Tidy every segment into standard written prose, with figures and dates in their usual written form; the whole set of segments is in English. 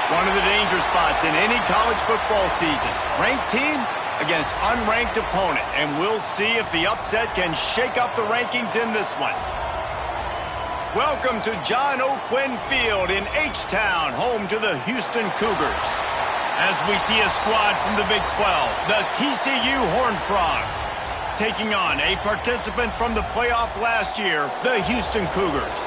One of the danger spots in any college football season. Ranked team against unranked opponent. And we'll see if the upset can shake up the rankings in this one. Welcome to John O'Quinn Field in H-Town, home to the Houston Cougars. As we see a squad from the Big 12, the TCU Horned Frogs, taking on a participant from the playoff last year, the Houston Cougars.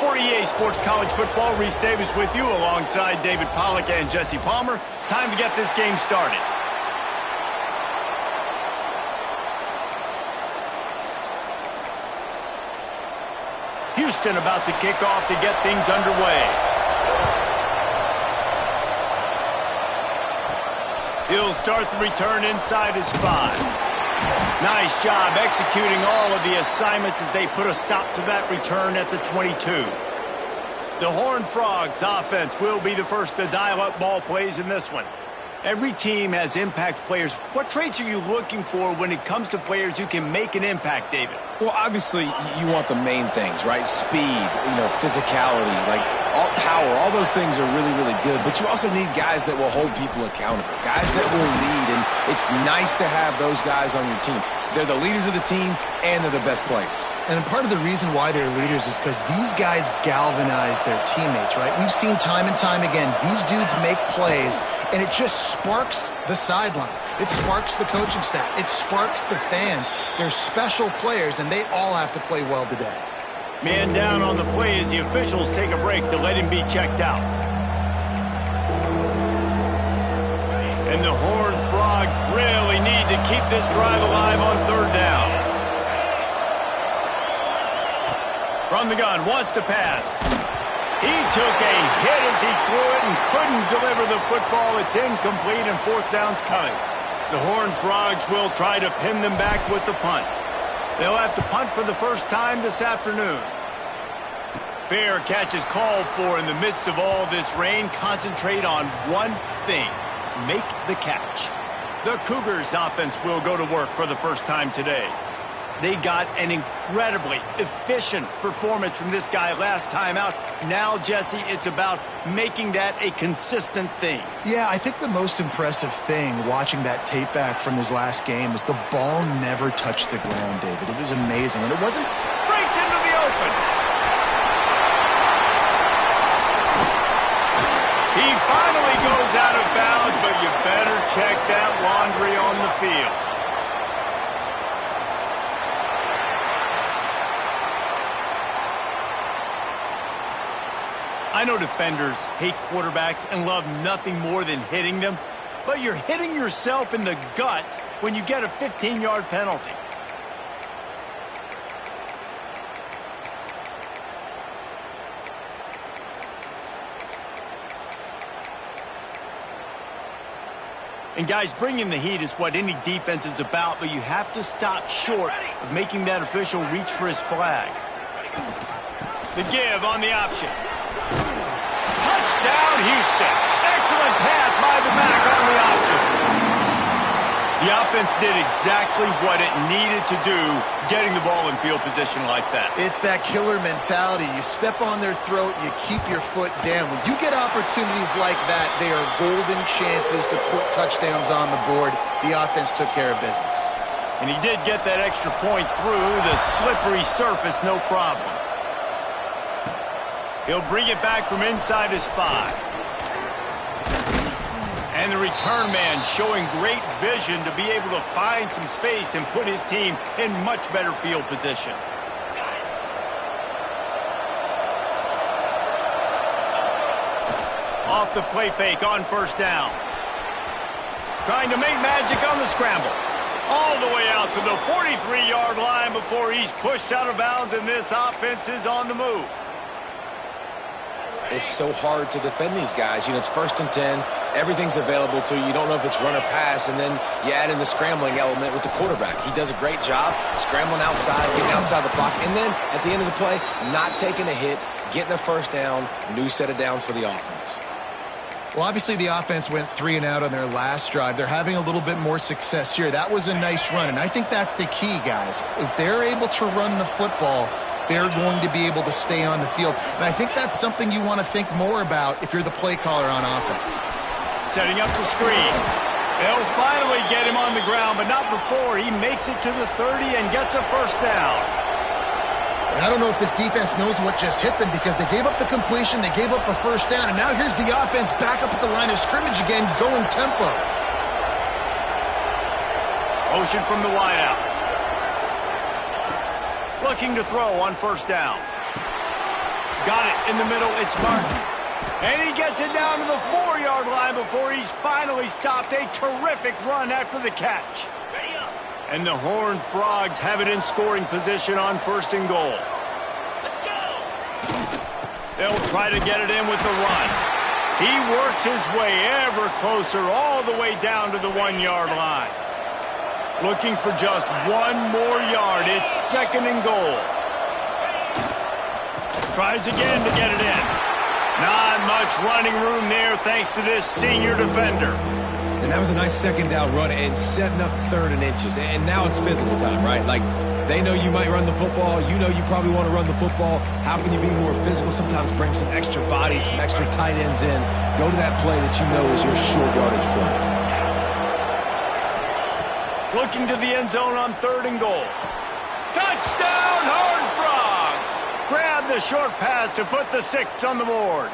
For EA Sports College Football, Reese Davis with you alongside David Pollack and Jesse Palmer. Time to get this game started. Houston about to kick off to get things underway. He'll start the return inside his 5. Nice job executing all of the assignments as they put a stop to that return at the 22. The Horned Frogs offense will be the first to dial up ball plays in this one. Every team has impact players. What traits are you looking for when it comes to players who can make an impact, David? Well, obviously, you want the main things, right? Speed, physicality, all power. All those things are really, really good. But you also need guys that will hold people accountable, guys that will lead. And it's nice to have those guys on your team. They're the leaders of the team, and they're the best players. And part of the reason why they're leaders is because these guys galvanize their teammates, right? We've seen time and time again, these dudes make plays, and it just sparks the sideline. It sparks the coaching staff. It sparks the fans. They're special players, and they all have to play well today. Man down on the play as the officials take a break to let him be checked out. And the Horned Frogs really need to keep this drive alive on 3rd down. From the gun, wants to pass. He took a hit as he threw it and couldn't deliver the football. It's incomplete and 4th down's coming. The Horned Frogs will try to pin them back with the punt. They'll have to punt for the first time this afternoon. Fair catch is called for in the midst of all this rain. Concentrate on one thing. Make the catch. The Cougars offense will go to work for the first time today. They got an incredibly efficient performance from this guy last time out. Now, Jesse, it's about making that a consistent thing. Yeah, I think the most impressive thing watching that tape back from his last game is the ball never touched the ground, David. It was amazing. And it wasn't... Breaks into the open. He finally goes out of bounds, but you better check that laundry on the field. I know defenders hate quarterbacks and love nothing more than hitting them, but you're hitting yourself in the gut when you get a 15-yard penalty. And guys, bringing the heat is what any defense is about, but you have to stop short of making that official reach for his flag. The give on the option. Touchdown, Houston. Excellent pass by the back on the option. The offense did exactly what it needed to do, getting the ball in field position like that. It's that killer mentality. You step on their throat, you keep your foot down. When you get opportunities like that, they are golden chances to put touchdowns on the board. The offense took care of business. And he did get that extra point through the slippery surface, no problem. He'll bring it back from inside his 5. And the return man showing great vision to be able to find some space and put his team in much better field position. Off the play fake on 1st down. Trying to make magic on the scramble. All the way out to the 43-yard line before he's pushed out of bounds, and this offense is on the move. It's so hard to defend these guys. It's 1st and 10. Everything's available to you. You don't know if it's run or pass, and then you add in the scrambling element with the quarterback. He does a great job scrambling outside, getting outside the block, and then at the end of the play, not taking a hit, getting a 1st down, new set of downs for the offense. Well, obviously the offense went 3 and out on their last drive. They're having a little bit more success here. That was a nice run, and I think that's the key, guys. If they're able to run the football, they're going to be able to stay on the field. And I think that's something you want to think more about if you're the play caller on offense. Setting up the screen. They'll finally get him on the ground, but not before he makes it to the 30 and gets a first down. I don't know if this defense knows what just hit them because they gave up the completion, they gave up a first down, and now here's the offense back up at the line of scrimmage again, going tempo. Motion from the wideout. Looking to throw on first down. Got it in the middle. It's Martin. And he gets it down to the 4-yard line before he's finally stopped. A terrific run after the catch. And the Horned Frogs have it in scoring position on first and goal. Let's go. They'll try to get it in with the run. He works his way ever closer all the way down to the 1-yard line. Looking for just one more yard. It's second and goal. Tries again to get it in. Not much running room there thanks to this senior defender. And that was a nice second down run and setting up third and inches. And now it's physical time, right? Like, they know you might run the football. You know you probably want to run the football. How can you be more physical? Sometimes bring some extra bodies, some extra tight ends in. Go to that play that you know is your short yardage play. Looking to the end zone on third and goal. Touchdown, Horned Frogs! Grab the short pass to put the 6 on the board.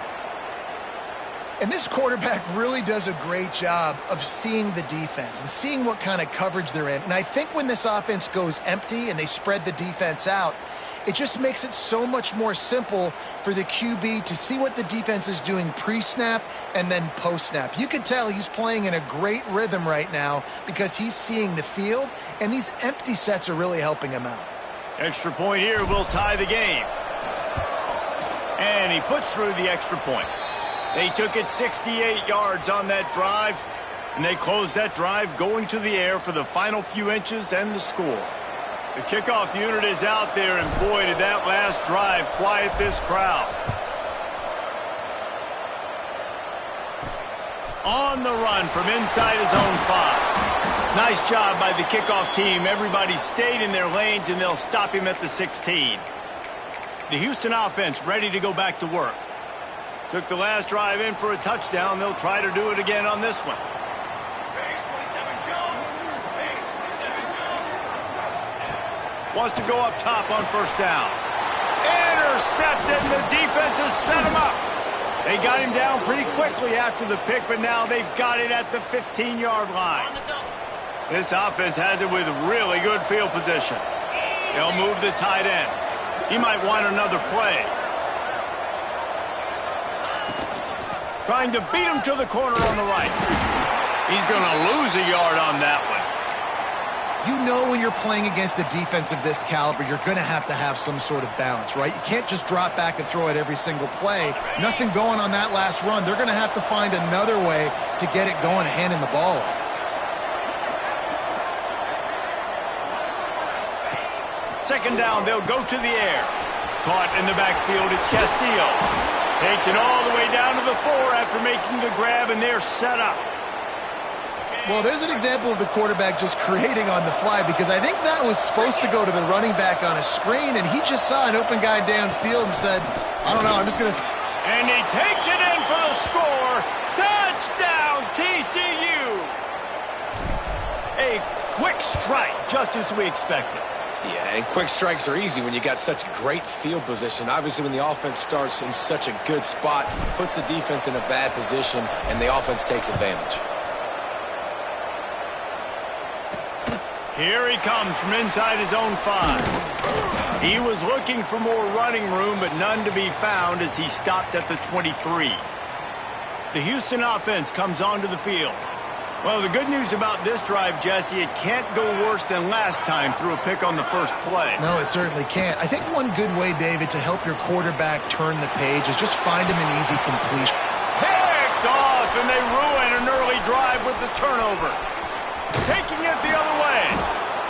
And this quarterback really does a great job of seeing the defense and seeing what kind of coverage they're in. And I think when this offense goes empty and they spread the defense out, it just makes it so much more simple for the QB to see what the defense is doing pre-snap and then post-snap. You can tell he's playing in a great rhythm right now because he's seeing the field, and these empty sets are really helping him out. Extra point here will tie the game. And he puts through the extra point. They took it 68 yards on that drive, and they closed that drive going to the air for the final few inches and the score. The kickoff unit is out there, and boy, did that last drive quiet this crowd. On the run from inside his own 5. Nice job by the kickoff team. Everybody stayed in their lanes, and they'll stop him at the 16. The Houston offense ready to go back to work. Took the last drive in for a touchdown. They'll try to do it again on this one. Wants to go up top on first down. Intercepted, and the defense has set him up. They got him down pretty quickly after the pick, but now they've got it at the 15-yard line. This offense has it with really good field position. They'll move the tight end. He might want another play. Trying to beat him to the corner on the right. He's going to lose a yard on that one. You know when you're playing against a defense of this caliber, you're going to have some sort of balance, right? You can't just drop back and throw it every single play. Nothing going on that last run. They're going to have to find another way to get it going, handing the ball off. Second down, they'll go to the air. Caught in the backfield, it's Castillo. Takes it all the way down to the 4 after making the grab, and they're set up. Well, there's an example of the quarterback just creating on the fly, because I think that was supposed to go to the running back on a screen, and he just saw an open guy downfield and said, I don't know, I'm just going to... And he takes it in for the score. Touchdown, TCU! A quick strike, just as we expected. Yeah, and quick strikes are easy when you got such great field position. Obviously, when the offense starts in such a good spot, puts the defense in a bad position, and the offense takes advantage. Here he comes from inside his own 5. He was looking for more running room, but none to be found as he stopped at the 23. The Houston offense comes onto the field. Well, the good news about this drive, Jesse, it can't go worse than last time through a pick on the first play. No, it certainly can't. I think one good way, David, to help your quarterback turn the page is just find him an easy completion. Picked off, and they ruin an early drive with the turnover. Taking it the other way.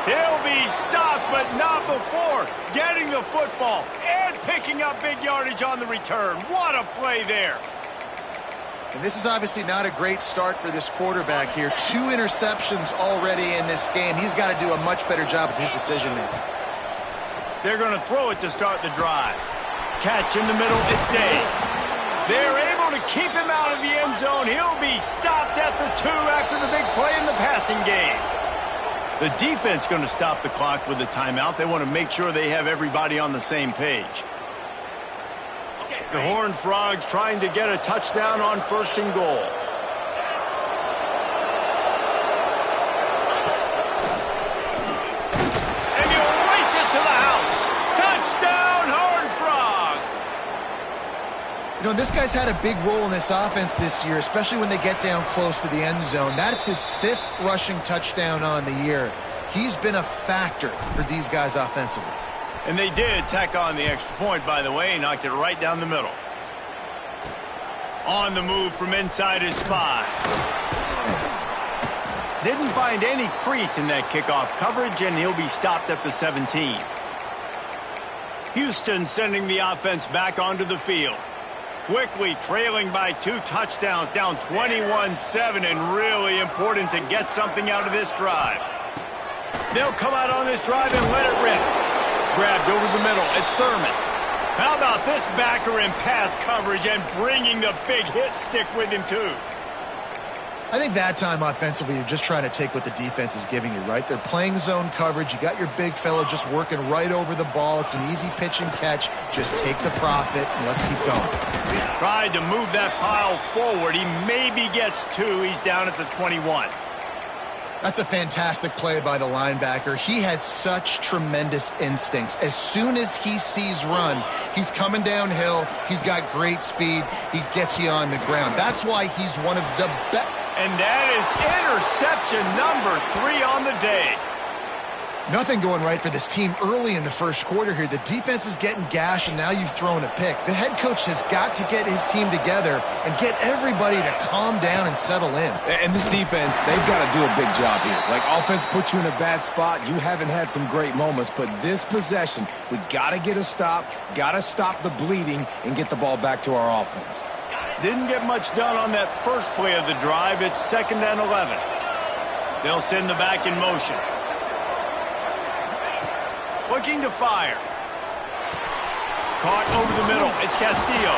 He'll be stopped, but not before getting the football and picking up big yardage on the return. What a play there. And this is obviously not a great start for this quarterback here. 2 interceptions already in this game. He's got to do a much better job with his decision-making. They're going to throw it to start the drive. Catch in the middle, it's Day. They're able to keep him out of the end zone. He'll be stopped at the 2 after the big play in the passing game. The defense going to stop the clock with a timeout. They want to make sure they have everybody on the same page. The Horned Frogs trying to get a touchdown on 1st and goal. And he'll race it to the house. Touchdown, Horned Frogs! You know, this guy's had a big role in this offense this year, especially when they get down close to the end zone. That's his 5th rushing touchdown on the year. He's been a factor for these guys offensively. And they did tack on the extra point, by the way. Knocked it right down the middle. On the move from inside his 5. Didn't find any crease in that kickoff coverage, and he'll be stopped at the 17. Houston sending the offense back onto the field. Quickly trailing by 2 touchdowns, down 21-7, and really important to get something out of this drive. They'll come out on this drive and let it rip. Grabbed over the middle. It's Thurman. How about this backer in pass coverage and bringing the big hit stick with him, too? I think that time offensively, you're just trying to take what the defense is giving you, right? They're playing zone coverage. You got your big fella just working right over the ball. It's an easy pitch and catch. Just take the profit and let's keep going. Tried to move that pile forward. He maybe gets 2. He's down at the 21. That's a fantastic play by the linebacker. He has such tremendous instincts. As soon as he sees run, he's coming downhill. He's got great speed. He gets you on the ground. That's why he's one of the best. And that is interception number 3 on the day. Nothing going right for this team early in the first quarter here. The defense is getting gashed, and now you've thrown a pick. The head coach has got to get his team together and get everybody to calm down and settle in. And this defense, they've got to do a big job here. Like, offense put you in a bad spot. You haven't had some great moments, but this possession, we got to get a stop, got to stop the bleeding, and get the ball back to our offense. Didn't get much done on that first play of the drive. It's 2nd and 11. They'll send the back in motion. Looking to fire. Caught over the middle. It's Castillo.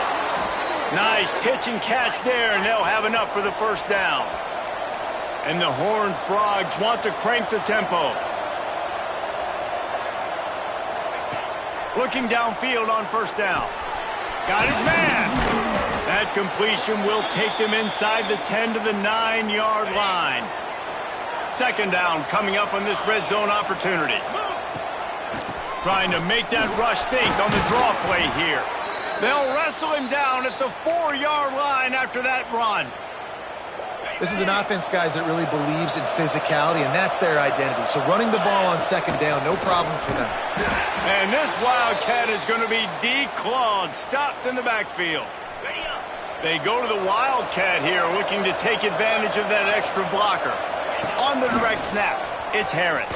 Nice pitch and catch there, and they'll have enough for the first down. And the Horned Frogs want to crank the tempo. Looking downfield on 1st down. Got his man. That completion will take them inside the 10 to the 9-yard line. 2nd down coming up on this red zone opportunity. Trying to make that rush think on the draw play here. They'll wrestle him down at the 4-yard line after that run. This is an offense, guys, that really believes in physicality, and that's their identity. So running the ball on 2nd down, no problem for them. And this Wildcat is going to be declawed, stopped in the backfield. They go to the Wildcat here, looking to take advantage of that extra blocker. On the direct snap, it's Harris.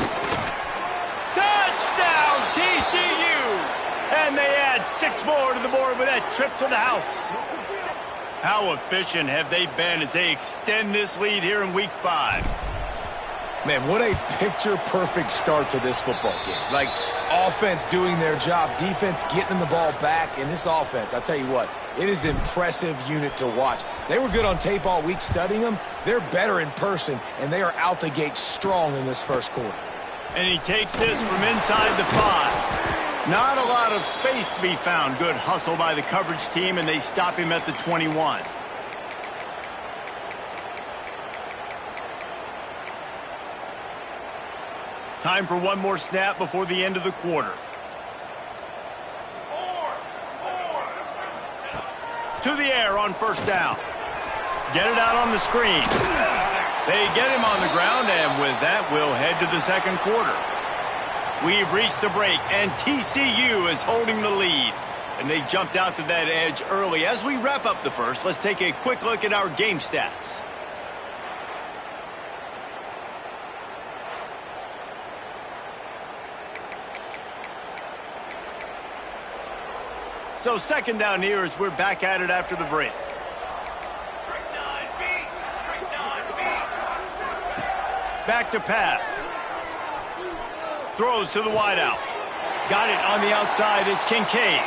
Touchdown, TCU! And they add 6 more to the board with that trip to the house. How efficient have they been as they extend this lead here in Week 5? Man, what a picture-perfect start to this football game. Like, offense doing their job, defense getting the ball back, and this offense, I tell you what, it is an impressive unit to watch. They were good on tape all week studying them. They're better in person, and they are out the gate strong in this first quarter. And he takes this from inside the 5. Not a lot of space to be found. Good hustle by the coverage team, and they stop him at the 21. Time for one more snap before the end of the quarter. To the air on 1st down. Get it out on the screen. They get him on the ground, and with that, we'll head to the 2nd quarter. We've reached the break, and TCU is holding the lead. And they jumped out to that edge early. As we wrap up the first, let's take a quick look at our game stats. So 2nd down here as we're back at it after the break. Back to pass. Throws to the wideout. Got it on the outside. It's Kincaid.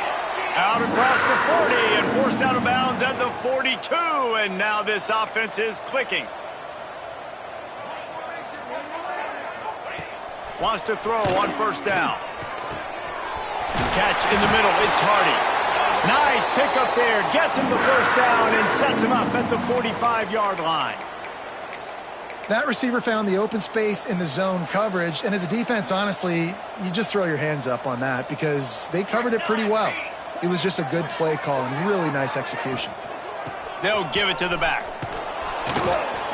Out across the 40 and forced out of bounds at the 42. And now this offense is clicking. Wants to throw on first down. Catch in the middle. It's Hardy. Nice pickup there. Gets him the first down and sets him up at the 45-yard line. That receiver found the open space in the zone coverage. And as a defense, honestly, you just throw your hands up on that because they covered it pretty well. It was just a good play call and really nice execution. They'll give it to the back.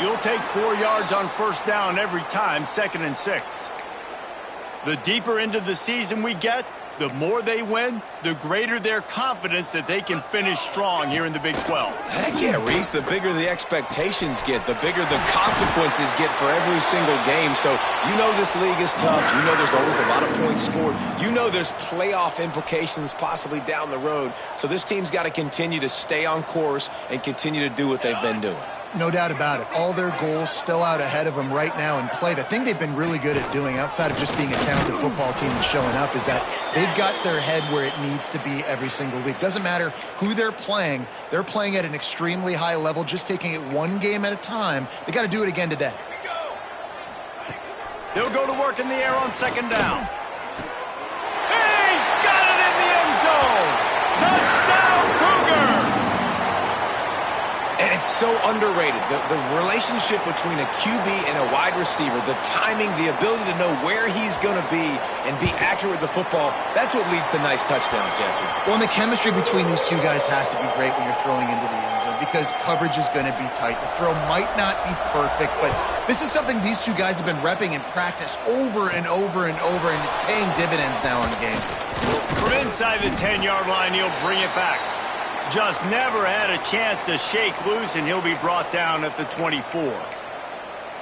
You'll take 4 yards on first down every time, 2nd and 6. The deeper into the season we get, the more they win, the greater their confidence that they can finish strong here in the Big 12. Heck yeah, Reese. The bigger the expectations get, the bigger the consequences get for every single game. So you know this league is tough. You know there's always a lot of points scored. You know there's playoff implications possibly down the road. So this team's got to continue to stay on course and continue to do what they've been doing. No doubt about it. All their goals still out ahead of them right now in play. The thing they've been really good at doing outside of just being a talented football team and showing up is that they've got their head where it needs to be every single week. Doesn't matter who they're playing. They're playing at an extremely high level, just taking it one game at a time. They got to do it again today. They'll go to work in the air on second down. He's got it in the end zone. Touchdown, Cougar. And it's so underrated. The relationship between a QB and a wide receiver, the timing, the ability to know where he's going to be and be accurate with the football, that's what leads to nice touchdowns, Jesse. Well, and the chemistry between these two guys has to be great when you're throwing into the end zone because coverage is going to be tight. The throw might not be perfect, but this is something these two guys have been repping in practice over and over and over, and it's paying dividends now in game. From inside the 10-yard line, he'll bring it back. Just never had a chance to shake loose, and he'll be brought down at the 24.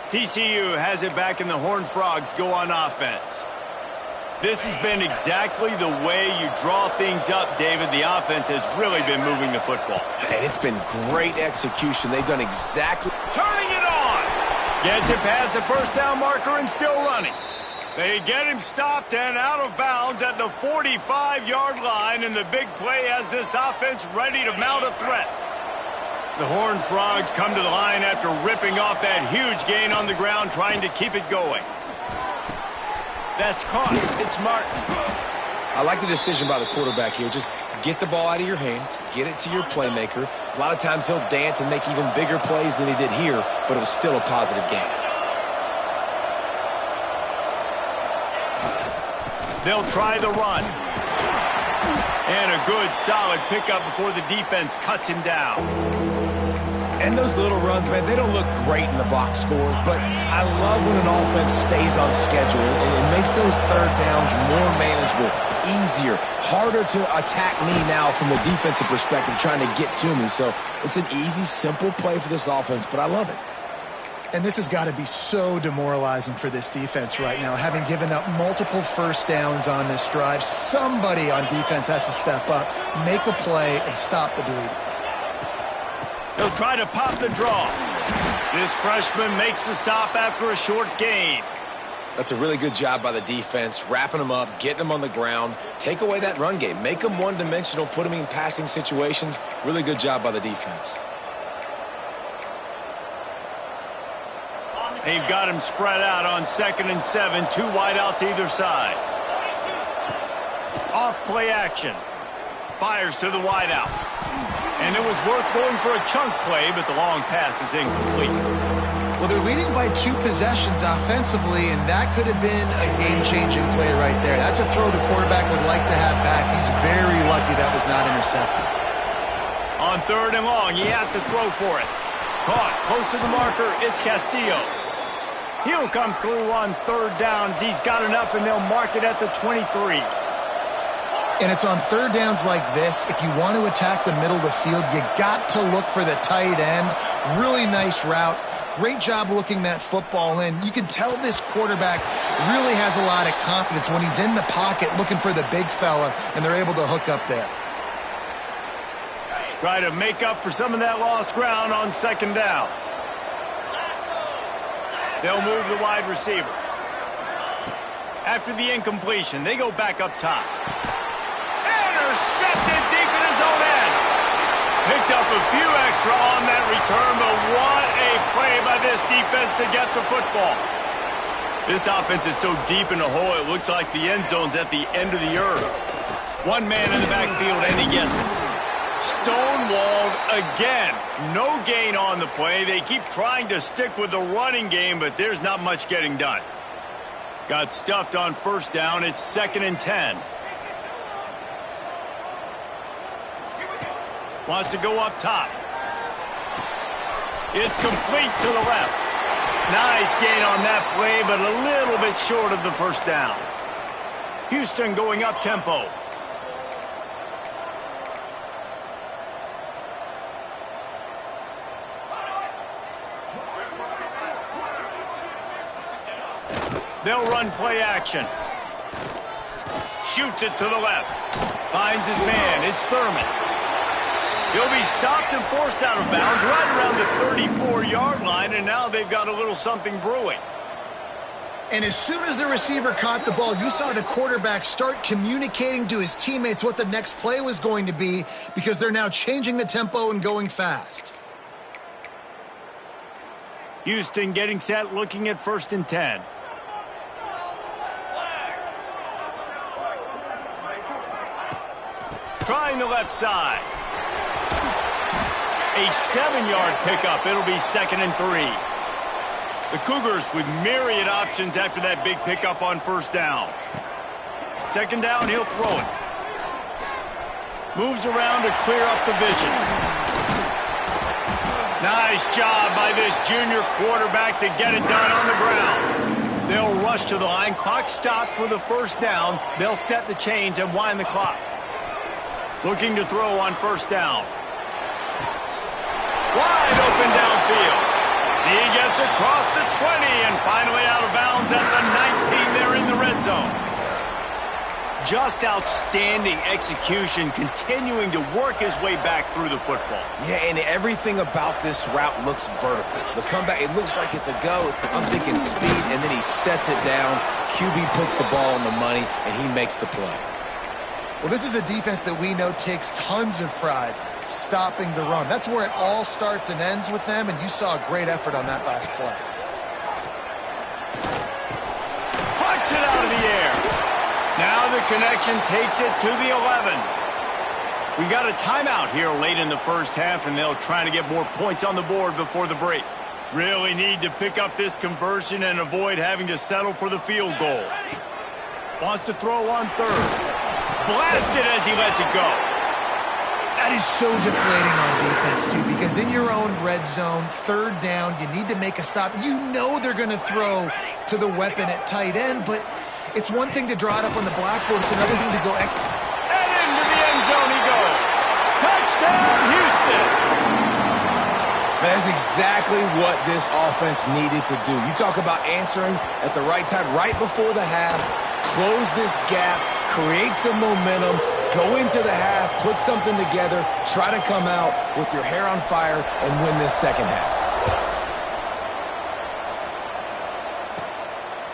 TCU has it back, and the Horned Frogs go on offense. This has been exactly the way you draw things up, David. The offense has really been moving the football. And it's been great execution. They've done exactly... Turning it on! Gets it past the first down marker and still running. They get him stopped and out of bounds at the 45-yard line, and the big play has this offense ready to mount a threat. The Horned Frogs come to the line after ripping off that huge gain on the ground, trying to keep it going. That's caught. It's Martin. I like the decision by the quarterback here. Just get the ball out of your hands, get it to your playmaker. A lot of times he'll dance and make even bigger plays than he did here, but it was still a positive game. They'll try the run. And a good, solid pickup before the defense cuts him down. And those little runs, man, they don't look great in the box score, but I love when an offense stays on schedule. It makes those third downs more manageable, easier, harder to attack me now from the defensive perspective, trying to get to me. So it's an easy, simple play for this offense, but I love it. And this has got to be so demoralizing for this defense right now. Having given up multiple first downs on this drive, somebody on defense has to step up, make a play, and stop the bleeding. They'll try to pop the draw. This freshman makes the stop after a short gain. That's a really good job by the defense, wrapping them up, getting them on the ground, take away that run game, make them one-dimensional, put them in passing situations. Really good job by the defense. They've got him spread out on 2nd and 7, 2 wide out to either side. Off play action. Fires to the wide out. And it was worth going for a chunk play, but the long pass is incomplete. Well, they're leading by 2 possessions offensively, and that could have been a game-changing play right there. That's a throw the quarterback would like to have back. He's very lucky that was not intercepted. On 3rd and long, he has to throw for it. Caught close to the marker, it's Castillo. He'll come through on 3rd downs. He's got enough, and they'll mark it at the 23. And it's on 3rd downs like this. If you want to attack the middle of the field, you got to look for the tight end. Really nice route. Great job looking that football in. You can tell this quarterback really has a lot of confidence when he's in the pocket looking for the big fella, and they're able to hook up there. Try to make up for some of that lost ground on 2nd down. They'll move the wide receiver. After the incompletion, they go back up top. Intercepted deep in his own end. Picked up a few extra on that return, but what a play by this defense to get the football. This offense is so deep in the hole, it looks like the end zone's at the end of the earth. One man in the backfield, and he gets it. Stonewalled again. No gain on the play. They keep trying to stick with the running game, but there's not much getting done. Got stuffed on first down. It's 2nd and 10. Wants to go up top. It's complete to the left. Nice gain on that play, but a little bit short of the first down. Houston going up tempo. They'll run play action. Shoots it to the left. Finds his man. It's Thurman. He'll be stopped and forced out of bounds right around the 34-yard line, and now they've got a little something brewing. And as soon as the receiver caught the ball, you saw the quarterback start communicating to his teammates what the next play was going to be, because they're now changing the tempo and going fast. Houston getting set, looking at 1st and 10. Trying the left side. A 7-yard pickup. It'll be 2nd and 3. The Cougars with myriad options after that big pickup on first down. 2nd down, he'll throw it. Moves around to clear up the vision. Nice job by this junior quarterback to get it done on the ground. They'll rush to the line. Clock stopped for the first down. They'll set the chains and wind the clock. Looking to throw on first down. Wide open downfield. He gets across the 20 and finally out of bounds at the 19 there in the red zone. Just outstanding execution, continuing to work his way back through the football. Yeah, and everything about this route looks vertical. The comeback, it looks like it's a go. I'm thinking speed, and then he sets it down. QB puts the ball on the money, and he makes the play. Well, this is a defense that we know takes tons of pride stopping the run. That's where it all starts and ends with them, and you saw a great effort on that last play. Puts it out of the air. Now the connection takes it to the 11. We got a timeout here late in the first half, and they'll try to get more points on the board before the break. Really need to pick up this conversion and avoid having to settle for the field goal. Wants to throw on 3rd. Blasted as he lets it go. That is so deflating on defense, too, because in your own red zone, 3rd down, you need to make a stop. You know they're going to throw to the weapon at tight end, but it's one thing to draw it up on the blackboard. It's another thing to go extra. And into the end zone he goes. Touchdown, Houston. That's exactly what this offense needed to do. You talk about answering at the right time, right before the half, close this gap, create some momentum, go into the half, put something together, try to come out with your hair on fire and win this second half.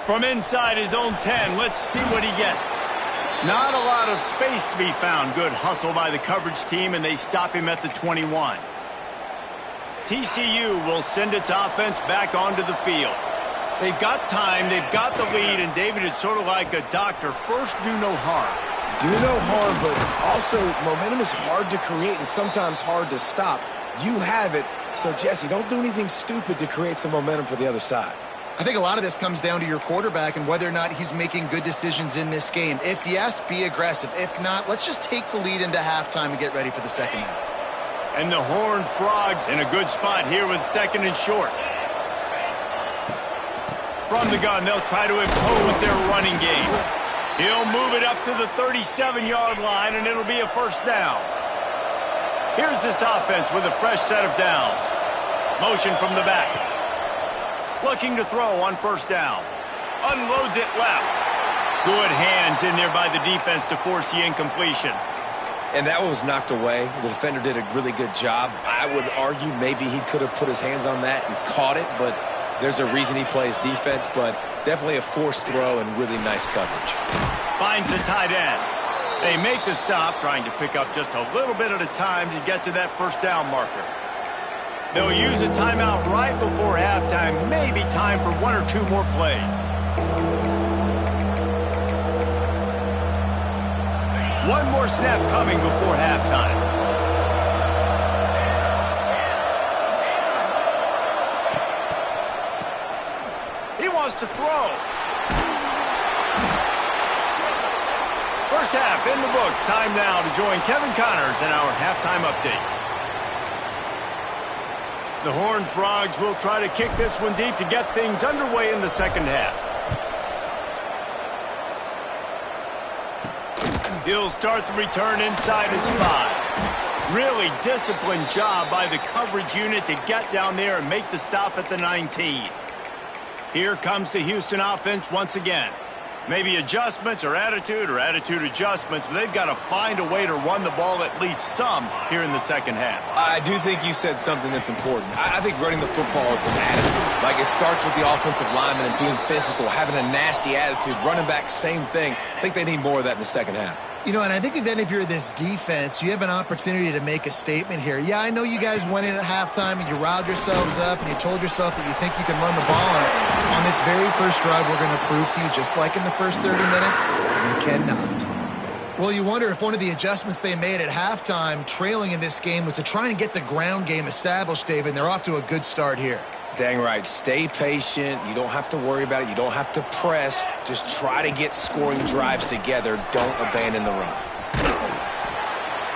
From inside his own 10, let's see what he gets. Not a lot of space to be found. Good hustle by the coverage team, and they stop him at the 21. TCU will send its offense back onto the field. They've got time, they've got the lead, and David, it's sort of like a doctor. First, do no harm. Do no harm, but also momentum is hard to create and sometimes hard to stop. You have it, so Jesse, don't do anything stupid to create some momentum for the other side. I think a lot of this comes down to your quarterback and whether or not he's making good decisions in this game. If yes, be aggressive. If not, let's just take the lead into halftime and get ready for the second half. And the Horned Frogs in a good spot here with 2nd and short. From the gun, they'll try to impose their running game. He'll move it up to the 37-yard line, and it'll be a first down. Here's this offense with a fresh set of downs. Motion from the back. Looking to throw on first down. Unloads it left. Good hands in there by the defense to force the incompletion. And that one was knocked away. The defender did a really good job. I would argue maybe he could have put his hands on that and caught it, but there's a reason he plays defense. But Definitely a forced throw and really nice coverage. Finds the tight end. They make the stop, trying to pick up just a little bit at a time to get to that first down marker. They'll use a timeout right before halftime. Maybe time for one or two more plays. One more snap coming before halftime. He wants to throw. First half in the books. Time now to join Kevin Connors in our halftime update. The Horned Frogs will try to kick this one deep to get things underway in the second half. He'll start the return inside his 5. Really disciplined job by the coverage unit to get down there and make the stop at the 19. Here comes the Houston offense once again. Maybe adjustments or attitude adjustments, but they've got to find a way to run the ball at least some here in the second half. I do think you said something that's important. I think running the football is an attitude. Like, it starts with the offensive lineman and being physical, having a nasty attitude. Running back, same thing. I think they need more of that in the second half. You know, and I think then if you're this defense, you have an opportunity to make a statement here. Yeah, I know you guys went in at halftime and you riled yourselves up and you told yourself that you think you can run the ball on us. On this very first drive, we're going to prove to you, just like in the first 30 minutes, you cannot. Well, you wonder if one of the adjustments they made at halftime, trailing in this game, was to try and get the ground game established, David, and they're off to a good start here. Dang right. Stay patient. You don't have to worry about it. You don't have to press. Just try to get scoring drives together. Don't abandon the run.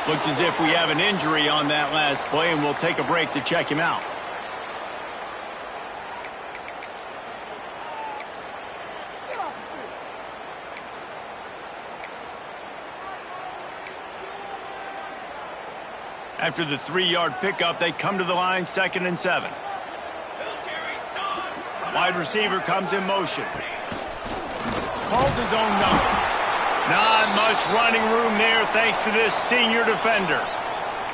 Looks as if we have an injury on that last play, and we'll take a break to check him out. After the 3-yard pickup, they come to the line, 2nd and 7. Wide receiver comes in motion. Calls his own number. Not much running room there thanks to this senior defender.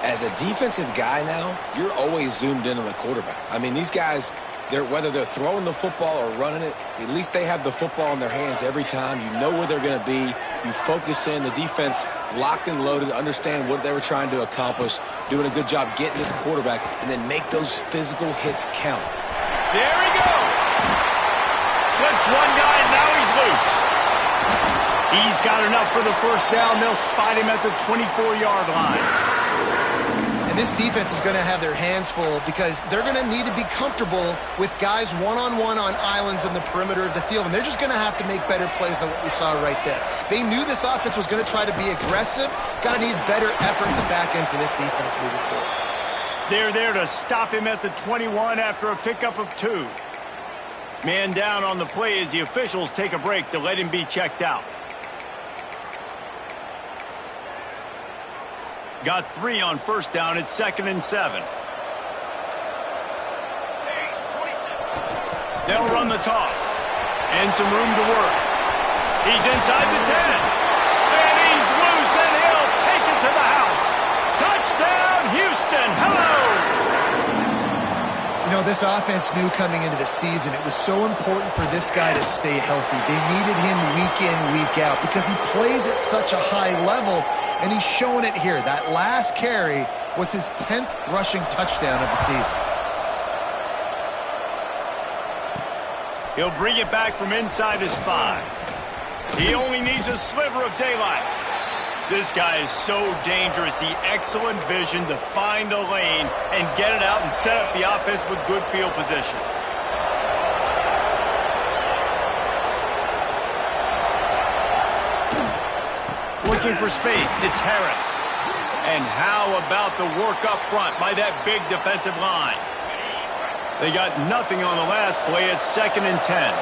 As a defensive guy now, you're always zoomed in on the quarterback. I mean, these guys, whether they're throwing the football or running it, at least they have the football in their hands every time. You know where they're going to be. You focus in. The defense locked and loaded, understand what they were trying to accomplish, doing a good job getting to the quarterback, and then make those physical hits count. There he goes. Slips one guy, and now he's loose. He's got enough for the first down. They'll spot him at the 24-yard line. And this defense is going to have their hands full because they're going to need to be comfortable with guys one-on-one on islands in the perimeter of the field, and they're just going to have to make better plays than what we saw right there. They knew this offense was going to try to be aggressive. Got to need better effort in the back end for this defense moving forward. They're there to stop him at the 21 after a pickup of 2. Man down on the play as the officials take a break to let him be checked out. Got 3 on first down. It's 2nd and 7. They'll run the toss. And some room to work. He's inside the 10. And he's loose, and he'll take it to the house. Touchdown, Houston. Hello. You know, this offense knew coming into the season it was so important for this guy to stay healthy. They needed him week in, week out because he plays at such a high level, and he's showing it here. That last carry was his 10th rushing touchdown of the season. He'll bring it back from inside his 5. He only needs a sliver of daylight. This guy is so dangerous. The excellent vision to find a lane and get it out and set up the offense with good field position. Looking for space, it's Harris. And how about the work up front by that big defensive line? They got nothing on the last play. It's 2nd and 10.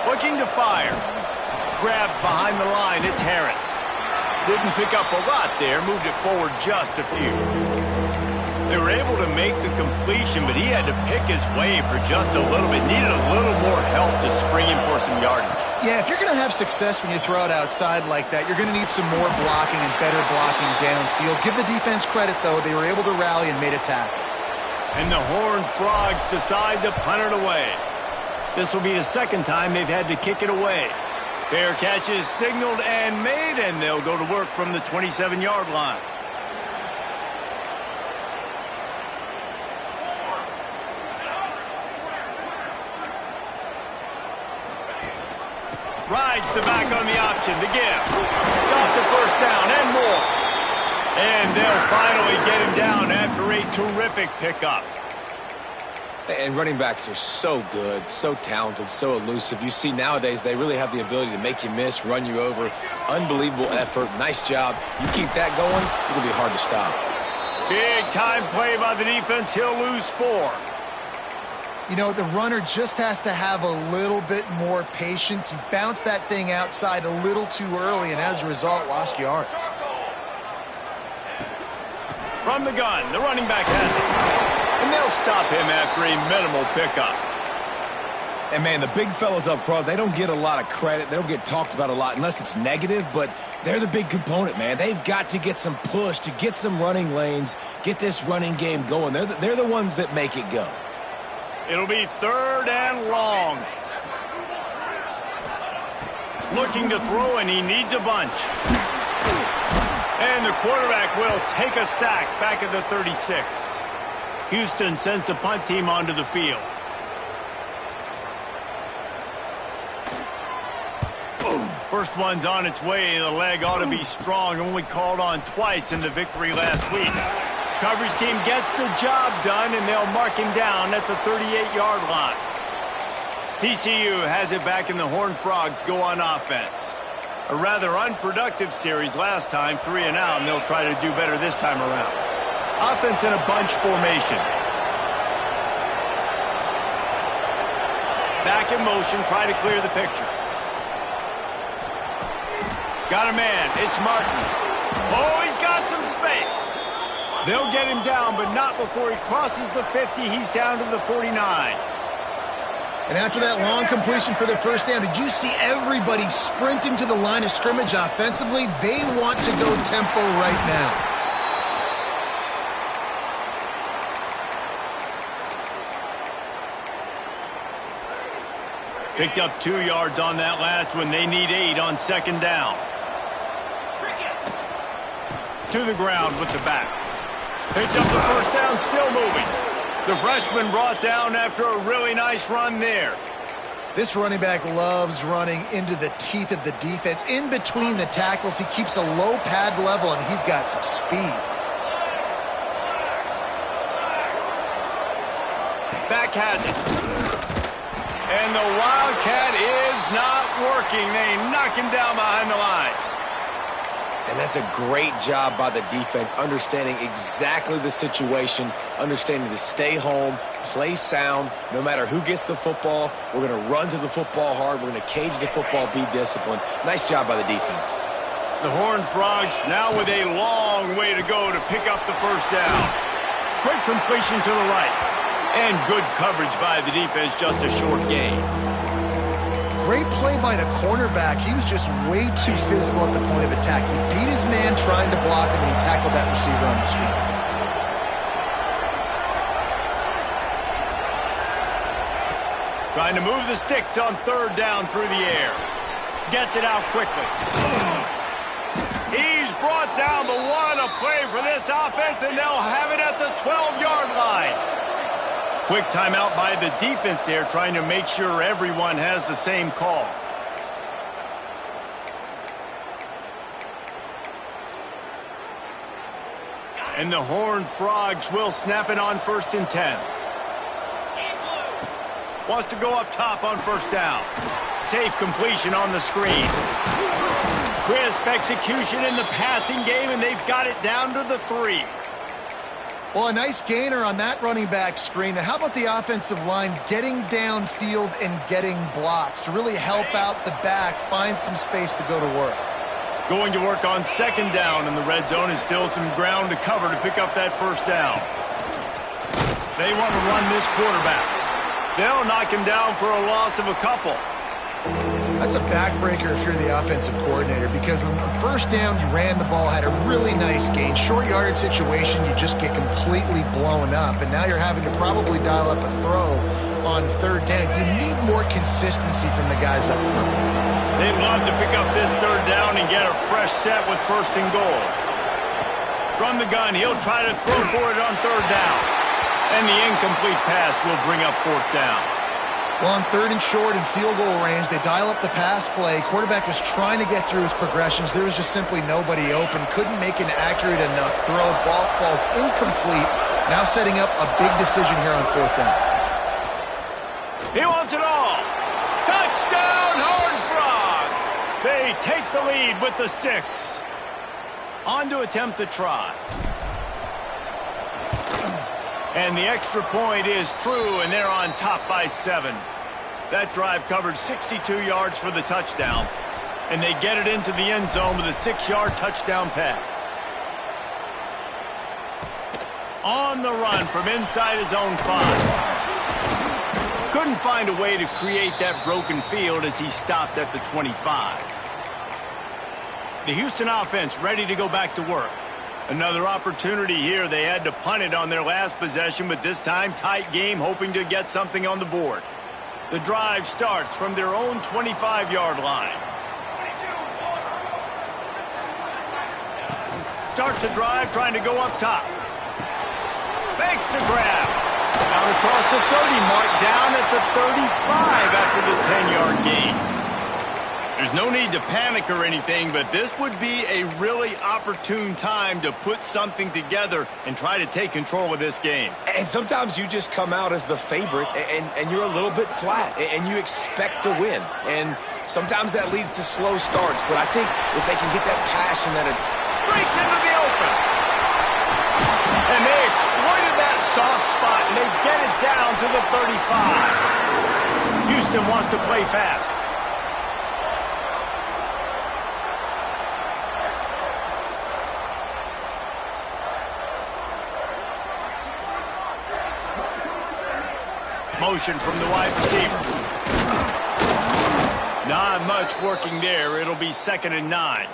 Looking to fire. Grabbed behind the line, it's Harris. Didn't pick up a lot there, moved it forward just a few. They were able to make the completion, but he had to pick his way for just a little bit. Needed a little more help to spring him for some yardage. Yeah, if you're going to have success when you throw it outside like that, you're going to need some more blocking and better blocking downfield. Give the defense credit, though. They were able to rally and made a tackle. And the Horned Frogs decide to punt it away. This will be the second time they've had to kick it away. Fair catch is signaled and made, and they'll go to work from the 27-yard line. Rides the back on the option to give. Got the first down and more. And they'll finally get him down after a terrific pickup. And running backs are so good, so talented, so elusive. You see nowadays they really have the ability to make you miss, run you over. Unbelievable effort. Nice job. You keep that going, it'll be hard to stop. Big time play by the defense. He'll lose 4. You know, the runner just has to have a little bit more patience. He bounced that thing outside a little too early, and as a result, lost yards. From the gun, the running back has it. And they'll stop him after a minimal pickup. And, man, the big fellas up front, they don't get a lot of credit. They don't get talked about a lot unless it's negative, but they're the big component, man. They've got to get some push, to get some running lanes, get this running game going. They're the ones that make it go. It'll be 3rd and long. Looking to throw, and he needs a bunch. And the quarterback will take a sack back at the 36. Houston sends the punt team onto the field. First one's on its way. The leg ought to be strong. Only called on twice in the victory last week. Coverage team gets the job done, and they'll mark him down at the 38-yard line. TCU has it back, and the Horned Frogs go on offense. A rather unproductive series last time, 3 and out, and they'll try to do better this time around. Offense in a bunch formation. Back in motion, try to clear the picture. Got a man, it's Martin. Oh, he's got some space. They'll get him down, but not before he crosses the 50. He's down to the 49. And after that long completion for their first down, did you see everybody sprinting to the line of scrimmage offensively? They want to go tempo right now. Picked up 2 yards on that last one. They need 8 on 2nd down. To the ground with the back. Picks up the first down, still moving. The freshman brought down after a really nice run there. This running back loves running into the teeth of the defense. In between the tackles, he keeps a low pad level, and he's got some speed. Back has it. And the Wildcat is not working. They knock him down behind the line. And that's a great job by the defense, understanding exactly the situation, understanding to stay home, play sound. No matter who gets the football, we're going to run to the football hard. We're going to cage the football, be disciplined. Nice job by the defense. The Horned Frogs now with a long way to go to pick up the first down. Quick completion to the right. And good coverage by the defense, just a short gain. Great play by the cornerback. He was just way too physical at the point of attack. He beat his man trying to block him, and he tackled that receiver on the screen. Trying to move the sticks on 3rd down through the air. Gets it out quickly. He's brought down, but what a play for this offense, and they'll have it at the 12-yard line. Quick timeout by the defense there, trying to make sure everyone has the same call. And the Horned Frogs will snap it on 1st and 10. Wants to go up top on 1st down. Safe completion on the screen. Crisp execution in the passing game, and they've got it down to the 3. Well, a nice gainer on that running back screen. Now, how about the offensive line getting downfield and getting blocks to really help out the back, find some space to go to work? Going to work on 2nd down in the red zone, and still some ground to cover to pick up that 1st down. They want to run this quarterback. They'll knock him down for a loss of a couple. That's a backbreaker if you're the offensive coordinator, because on the first down, you ran the ball, had a really nice gain. Short yardage situation, you just get completely blown up, and now you're having to probably dial up a throw on third down. You need more consistency from the guys up front. They'd love to pick up this third down and get a fresh set with first and goal. From the gun, he'll try to throw for it on third down. And the incomplete pass will bring up fourth down. Well, on third and short and field goal range, they dial up the pass play. Quarterback was trying to get through his progressions. There was just simply nobody open. Couldn't make an accurate enough throw. Ball falls incomplete. Now setting up a big decision here on fourth down. He wants it all. Touchdown, Horned Frogs. They take the lead with the 6. On to attempt the try. And the extra point is true, and they're on top by 7. That drive covered 62 yards for the touchdown, and they get it into the end zone with a 6-yard touchdown pass. On the run from inside his own 5. Couldn't find a way to create that broken field as he stopped at the 25. The Houston offense ready to go back to work. Another opportunity here. They had to punt it on their last possession, but this time tight game, hoping to get something on the board. The drive starts from their own 25-yard line. Starts a drive trying to go up top. Makes the grab. Out across the 30 mark, down at the 35 after the 10-yard gain. There's no need to panic or anything, but this would be a really opportune time to put something together and try to take control of this game. And sometimes you just come out as the favorite, and you're a little bit flat, and you expect to win. And sometimes that leads to slow starts, but I think if they can get that passion that it breaks into the open. And they exploited that soft spot, and they get it down to the 35. Houston wants to play fast. Motion from the wide receiver. Not much working there. It'll be 2nd and 9.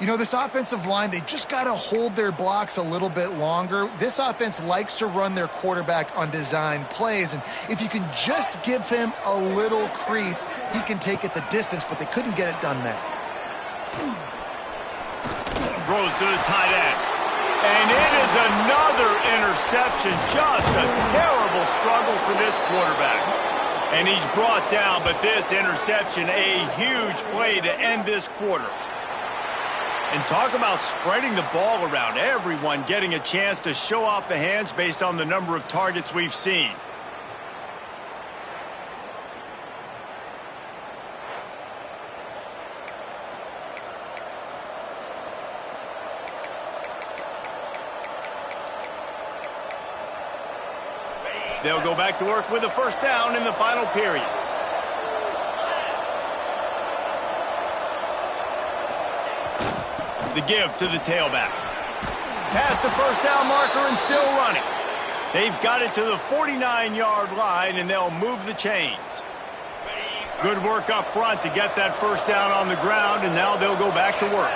You know, this offensive line, they just got to hold their blocks a little bit longer. This offense likes to run their quarterback on design plays, and if you can just give him a little crease, he can take it the distance, but they couldn't get it done there. Throws to the tight end. And it is another interception. Just a terrible struggle for this quarterback. And he's brought down, but this interception, a huge play to end this quarter. And talk about spreading the ball around. Everyone getting a chance to show off the hands based on the number of targets we've seen. They'll go back to work with a first down in the final period. The give to the tailback. Past the first down marker and still running. They've got it to the 49-yard line, and they'll move the chains. Good work up front to get that first down on the ground, and now they'll go back to work.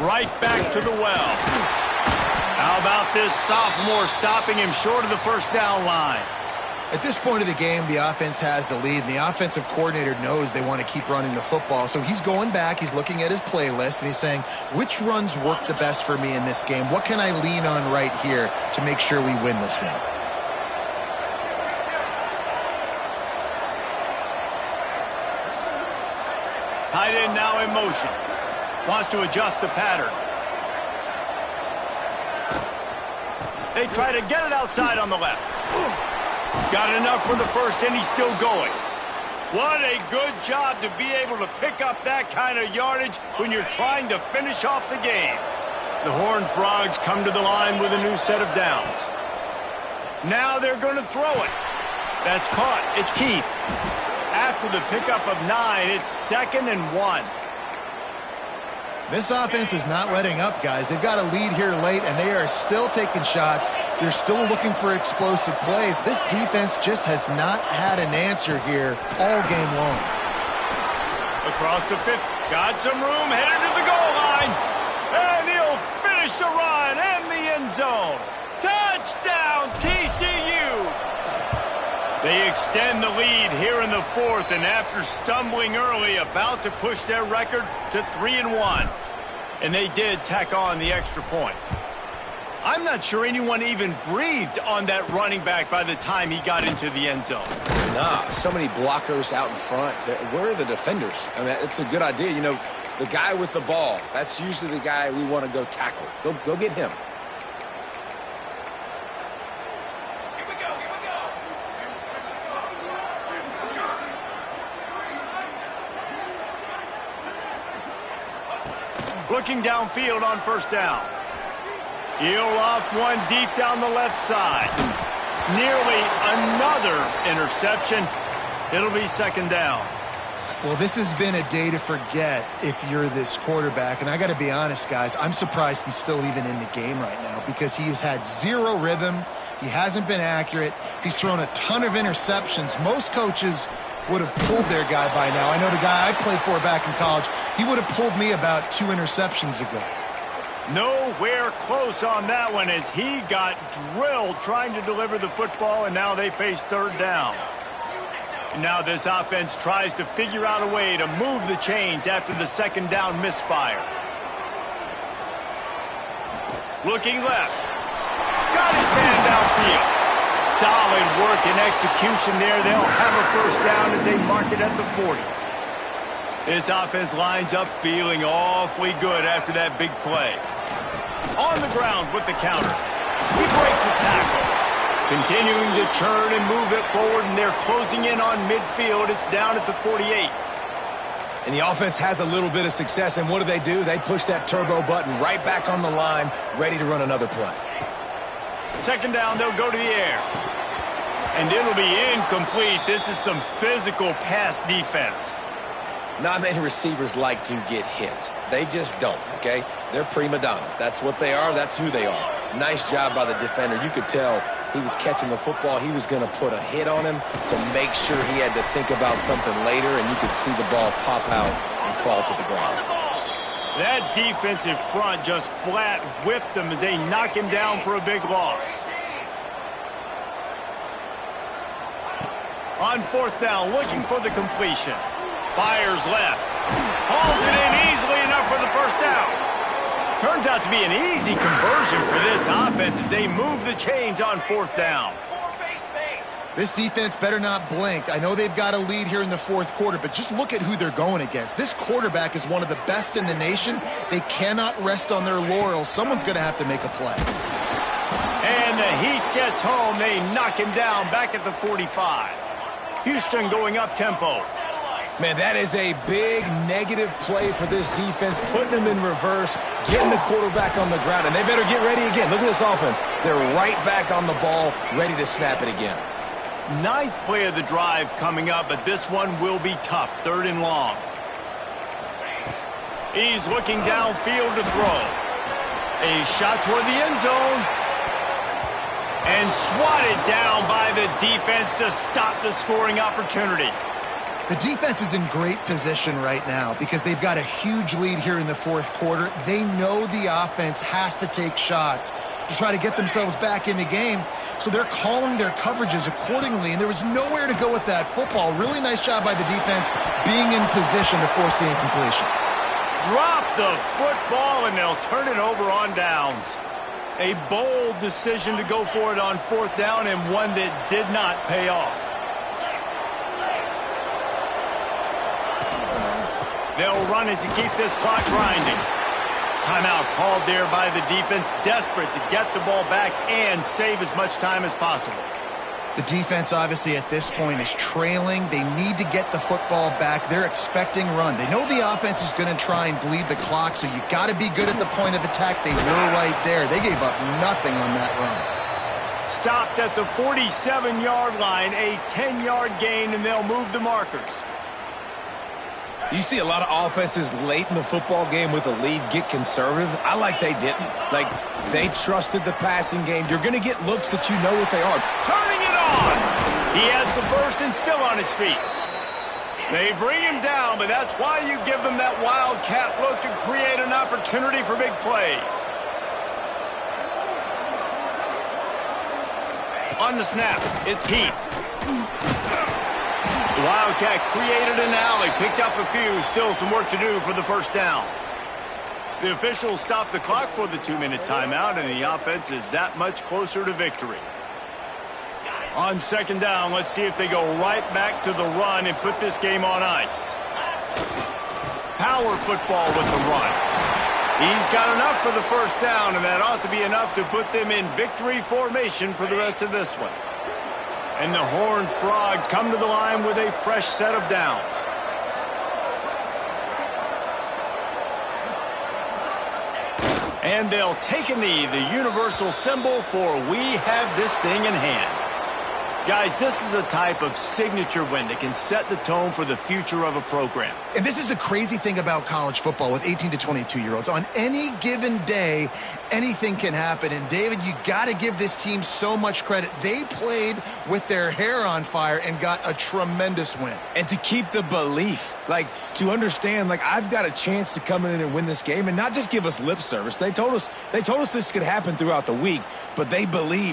Right back to the well. How about this sophomore stopping him short of the first down line? At this point of the game, the offense has the lead, and the offensive coordinator knows they want to keep running the football. So he's going back, he's looking at his playlist, and he's saying, which runs work the best for me in this game? What can I lean on right here to make sure we win this one? Tight end now in motion. Wants to adjust the pattern. They try to get it outside on the left. Got enough for the first, and he's still going. What a good job to be able to pick up that kind of yardage when you're trying to finish off the game. The Horned Frogs come to the line with a new set of downs. Now they're going to throw it. That's caught. It's Keith. After the pickup of 9, it's 2nd and 1. This offense is not letting up, guys. They've got a lead here late, and they are still taking shots. They're still looking for explosive plays. This defense just has not had an answer here all game long. Across the 50. Got some room, headed to the goal line. And he'll finish the run and the end zone. Touchdown, TCU! They extend the lead here in the fourth, and after stumbling early, about to push their record to 3-1. And they did tack on the extra point. I'm not sure anyone even breathed on that running back by the time he got into the end zone. Nah, so many blockers out in front. Where are the defenders? I mean, it's a good idea. You know, the guy with the ball, that's usually the guy we want to go tackle. Go get him. Looking downfield on first down. He'll loft one deep down the left side. Nearly another interception. It'll be second down. Well, this has been a day to forget if you're this quarterback. And I got to be honest, guys, I'm surprised he's still even in the game right now because he has had zero rhythm. He hasn't been accurate. He's thrown a ton of interceptions. Most coaches would have pulled their guy by now. I know the guy I played for back in college, he would have pulled me about 2 interceptions ago. Nowhere close on that one as he got drilled trying to deliver the football, and now they face third down. Now this offense tries to figure out a way to move the chains after the second down misfire. Looking left. Got his man downfield. Solid work and execution there. They'll have a first down as they mark it at the 40. This offense lines up feeling awfully good after that big play. On the ground with the counter. He breaks a tackle. Continuing to turn and move it forward, and they're closing in on midfield. It's down at the 48. And the offense has a little bit of success, and what do? They push that turbo button right back on the line, ready to run another play. Second down, they'll go to the air. And it'll be incomplete. This is some physical pass defense. Not many receivers like to get hit. They just don't, okay? They're prima donnas. That's what they are. That's who they are. Nice job by the defender. You could tell he was catching the football. He was going to put a hit on him to make sure he had to think about something later, and you could see the ball pop out and fall to the ground. That defensive front just flat whipped him as they knock him down for a big loss. On fourth down, looking for the completion. Fires left. Hauls it in easily enough for the first down. Turns out to be an easy conversion for this offense as they move the chains on fourth down. This defense better not blink. I know they've got a lead here in the fourth quarter, but just look at who they're going against. This quarterback is one of the best in the nation. They cannot rest on their laurels. Someone's going to have to make a play. And the heat gets home. They knock him down back at the 45. Houston going up tempo. Man, that is a big negative play for this defense, putting them in reverse, getting the quarterback on the ground, and they better get ready again. Look at this offense. They're right back on the ball, ready to snap it again. Ninth play of the drive coming up, but this one will be tough. Third and long. He's looking downfield to throw. A shot toward the end zone. And swatted down by the defense to stop the scoring opportunity. The defense is in great position right now because they've got a huge lead here in the fourth quarter. They know the offense has to take shots to try to get themselves back in the game, so they're calling their coverages accordingly, and there was nowhere to go with that football. Really nice job by the defense being in position to force the incompletion. Drop the football, and they'll turn it over on downs. A bold decision to go for it on fourth down, and one that did not pay off. They'll run it to keep this clock grinding. Timeout called there by the defense, desperate to get the ball back and save as much time as possible. The defense, obviously, at this point is trailing. They need to get the football back. They're expecting run. They know the offense is going to try and bleed the clock, so you got to be good at the point of attack. They were right there. They gave up nothing on that run. Stopped at the 47-yard line, a 10-yard gain, and they'll move the markers. You see a lot of offenses late in the football game with a lead get conservative. I like they didn't. Like, they trusted the passing game. You're going to get looks that you know what they are. Turning it on! He has the first and still on his feet. They bring him down, but that's why you give them that wildcat look to create an opportunity for big plays. On the snap, it's Heath. The Wildcat created an alley, picked up a few, still some work to do for the first down. The officials stopped the clock for the 2-minute timeout, and the offense is that much closer to victory. On second down, let's see if they go right back to the run and put this game on ice. Power football with the run. He's got enough for the first down, and that ought to be enough to put them in victory formation for the rest of this one. And the Horned Frogs come to the line with a fresh set of downs. And they'll take a knee, the universal symbol for we have this thing in hand. Guys, this is a type of signature win that can set the tone for the future of a program. And this is the crazy thing about college football with 18 to 22-year-olds. On any given day, anything can happen. And, David, you got to give this team so much credit. They played with their hair on fire and got a tremendous win. And to keep the belief, like, to understand, like, I've got a chance to come in and win this game and not just give us lip service. They told us this could happen throughout the week, but they believe